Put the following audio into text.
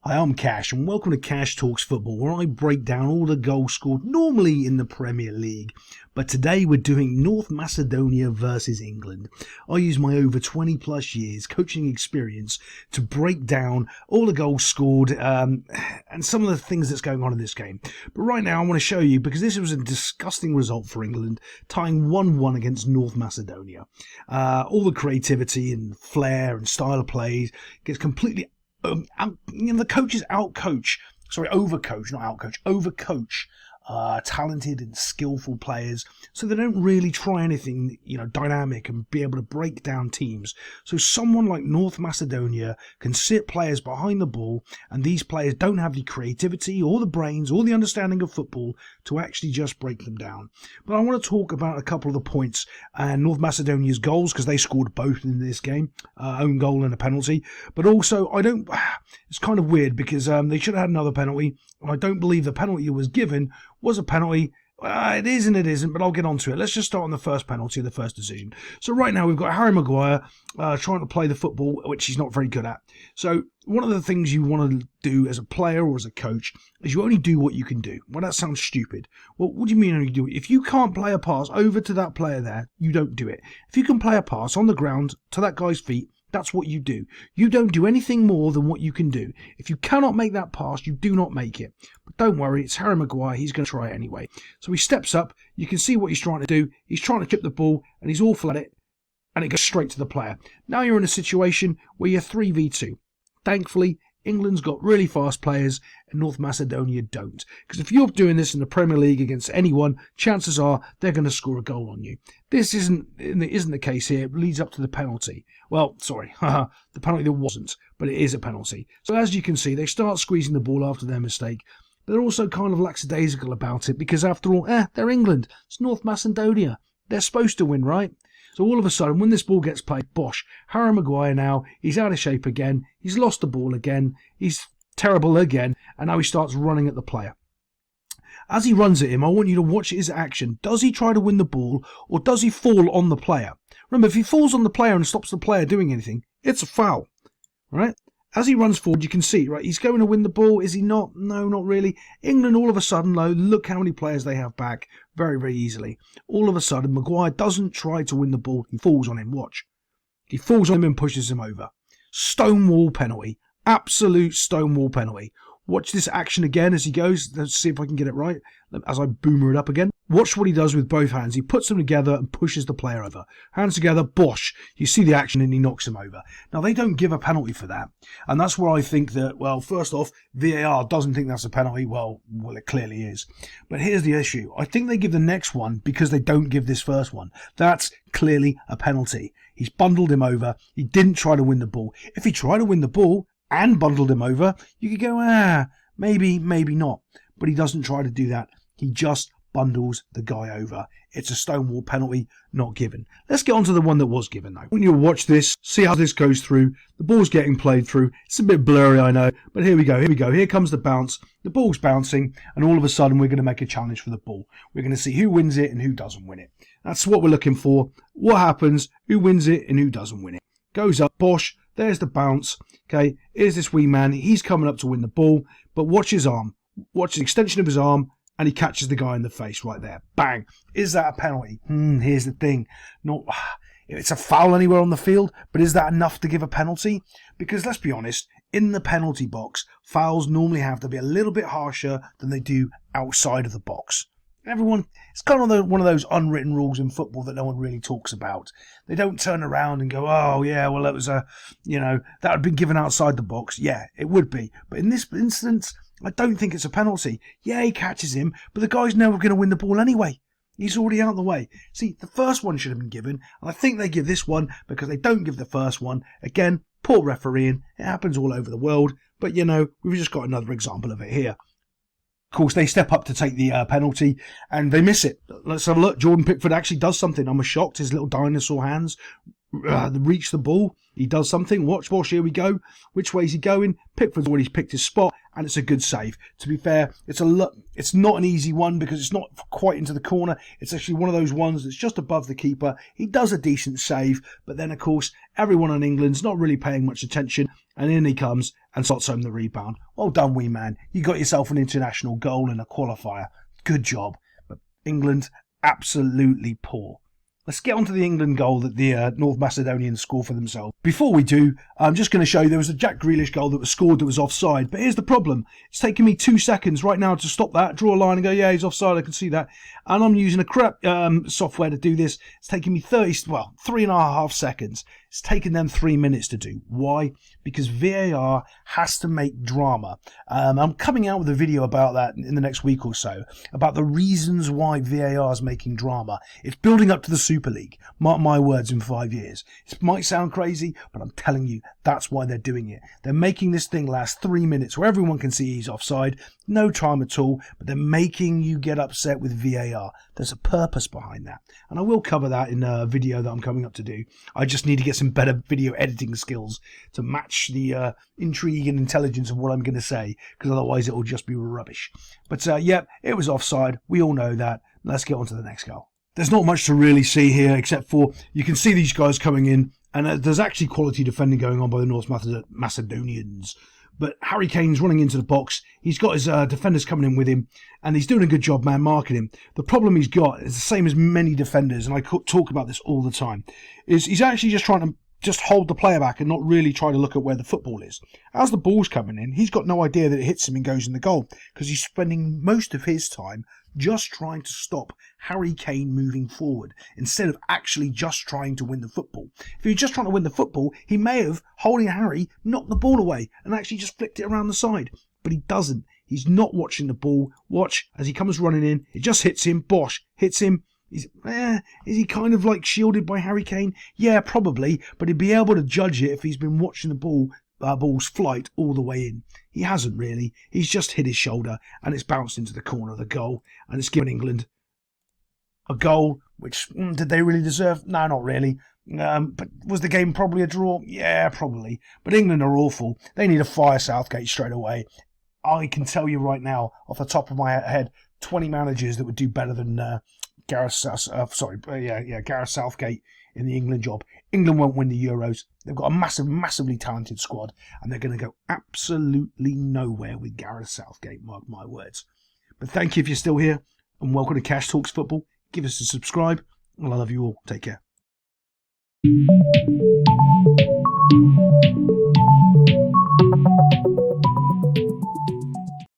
Hi, I'm Cash, and welcome to Cash Talks Football, where I break down all the goals scored normally in the Premier League. But today we're doing North Macedonia versus England. I use my over 20 plus years coaching experience to break down all the goals scored and some of the things that's going on in this game. But right now I want to show you, because this was a disgusting result for England, tying 1-1 against North Macedonia. All the creativity and flair and style of play gets completely the coaches overcoach talented and skillful players, so they don't really try anything dynamic and be able to break down teams. So someone like North Macedonia can sit players behind the ball, and these players don't have the creativity or the brains or the understanding of football to actually just break them down. But I want to talk about a couple of the points and North Macedonia's goals, because they scored both in this game, own goal and a penalty. But also it's kind of weird because they should have had another penalty. I don't believe the penalty was given was a penalty. It is and it isn't, but I'll get on to it. Let's just start on the first penalty, the first decision. So right now we've got Harry Maguire trying to play the football, which he's not very good at. So one of the things you want to do as a player or as a coach is you only do what you can do. Well, that sounds stupid. Well, what do you mean only do it? If you can't play a pass over to that player there, you don't do it. If you can play a pass on the ground to that guy's feet, that's what you do. You don't do anything more than what you can do. If you cannot make that pass, you do not make it. But don't worry, it's Harry Maguire. He's going to try it anyway. So he steps up. You can see what he's trying to do. He's trying to chip the ball, and he's awful at it, and it goes straight to the player. Now you're in a situation where you're 3v2. Thankfully, England's got really fast players and North Macedonia don't. Because if you're doing this in the Premier League against anyone, chances are they're going to score a goal on you. This isn't the case here. It leads up to the penalty. Well, sorry, the penalty there wasn't, but it is a penalty. So as you can see, they start squeezing the ball after their mistake. But they're also kind of lackadaisical about it, because after all, they're England. It's North Macedonia. They're supposed to win, right? So all of a sudden, when this ball gets played, bosh, Harry Maguire now, he's out of shape again, he's lost the ball again, he's terrible again, and now he starts running at the player. As he runs at him, I want you to watch his action. Does he try to win the ball, or does he fall on the player? Remember, if he falls on the player and stops the player doing anything, it's a foul, right? As he runs forward, you can see, right, he's going to win the ball. Is he not? No, not really. England, all of a sudden, though, look how many players they have back very, very easily. All of a sudden, Maguire doesn't try to win the ball. He falls on him. Watch. He falls on him and pushes him over. Stonewall penalty. Absolute stonewall penalty. Watch this action again as he goes. Let's see if I can get it right as I boomer it up again. Watch what he does with both hands. He puts them together and pushes the player over. Hands together, bosh. You see the action and he knocks him over. Now, they don't give a penalty for that. And that's where I think that, well, first off, VAR doesn't think that's a penalty. Well, it clearly is. But here's the issue. I think they give the next one because they don't give this first one. That's clearly a penalty. He's bundled him over. He didn't try to win the ball. If he tried to win the ball and bundled him over, you could go, maybe not. But he doesn't try to do that. He just bundles the guy over. It's a stonewall penalty, not given. Let's get on to the one that was given, though. When you watch this, see how this goes through. The ball's getting played through. It's a bit blurry, I know. But here we go. Here comes the bounce. The ball's bouncing. And all of a sudden, we're going to make a challenge for the ball. We're going to see who wins it and who doesn't win it. That's what we're looking for. What happens? Who wins it and who doesn't win it? Goes up. Bosh. There's the bounce. Okay, here's this wee man. He's coming up to win the ball, but watch his arm. Watch the extension of his arm, and he catches the guy in the face right there. Bang. Is that a penalty? Here's the thing. It's a foul anywhere on the field, but is that enough to give a penalty? Because let's be honest, in the penalty box, fouls normally have to be a little bit harsher than they do outside of the box. It's kind of one of those unwritten rules in football that no one really talks about. They don't turn around and go, oh yeah, well that was that had been given outside the box. Yeah, it would be. But in this instance, I don't think it's a penalty. Yeah, he catches him, but the guy's never going to win the ball anyway. He's already out of the way. See, the first one should have been given, and I think they give this one because they don't give the first one. Again, poor refereeing. It happens all over the world, but we've just got another example of it here. Of course, they step up to take the penalty, and they miss it. Let's have a look. Jordan Pickford actually does something. I'm shocked. His little dinosaur hands reach the ball. He does something. Watch, here we go. Which way is he going? Pickford's already picked his spot, and it's a good save. To be fair, it's not an easy one because it's not quite into the corner. It's actually one of those ones that's just above the keeper. He does a decent save, but then, of course, everyone on England's not really paying much attention, and in he comes and slots home the rebound. Well done, wee man. You got yourself an international goal in a qualifier. Good job. But England, absolutely poor. Let's get on to the England goal that the North Macedonians score for themselves. Before we do, I'm just going to show you there was a Jack Grealish goal that was scored that was offside. But here's the problem. It's taking me 2 seconds right now to stop that, draw a line and go, yeah, he's offside, I can see that. And I'm using a crap software to do this. It's taking me 3.5 seconds. It's taken them 3 minutes to do. Why? Because VAR has to make drama. I'm coming out with a video about that in the next week or so, about the reasons why VAR is making drama. It's building up to the Super League. Mark my words, in 5 years. It might sound crazy, but I'm telling you, that's why they're doing it. They're making this thing last 3 minutes where everyone can see he's offside. No time at all, but they're making you get upset with VAR. There's a purpose behind that. And I will cover that in a video that I'm coming up to do. I just need to get some better video editing skills to match the intrigue and intelligence of what I'm going to say, because otherwise it will just be rubbish. But yeah, it was offside. We all know that. Let's get on to the next goal. There's not much to really see here except for you can see these guys coming in, and there's actually quality defending going on by the North Macedonians. But Harry Kane's running into the box. He's got his defenders coming in with him, and he's doing a good job man marking him. The problem he's got is the same as many defenders, and I talk about this all the time, is he's actually just trying to just hold the player back and not really try to look at where the football is. As the ball's coming in, he's got no idea that it hits him and goes in the goal, because he's spending most of his time just trying to stop Harry Kane moving forward instead of actually just trying to win the football. If he was just trying to win the football, he may have, holding Harry, knocked the ball away and actually just flicked it around the side. But he doesn't. He's not watching the ball. Watch, as he comes running in, it just hits him. Bosh, hits him. Is he kind of like shielded by Harry Kane? Yeah, probably, but he'd be able to judge it if he's been watching the ball's flight all the way in. He hasn't really. He's just hit his shoulder and it's bounced into the corner of the goal, and it's given England a goal which did they really deserve? No, not really. But was the game probably a draw? Yeah, probably. But England are awful. They need to fire Southgate straight away. I can tell you right now, off the top of my head, 20 managers that would do better than Gareth Southgate in the England job. England won't win the Euros. They've got a massively talented squad, and they're going to go absolutely nowhere with Gareth Southgate, mark my words. But thank you if you're still here, and welcome to Cash Talks Football. Give us a subscribe, and I love you all. Take care.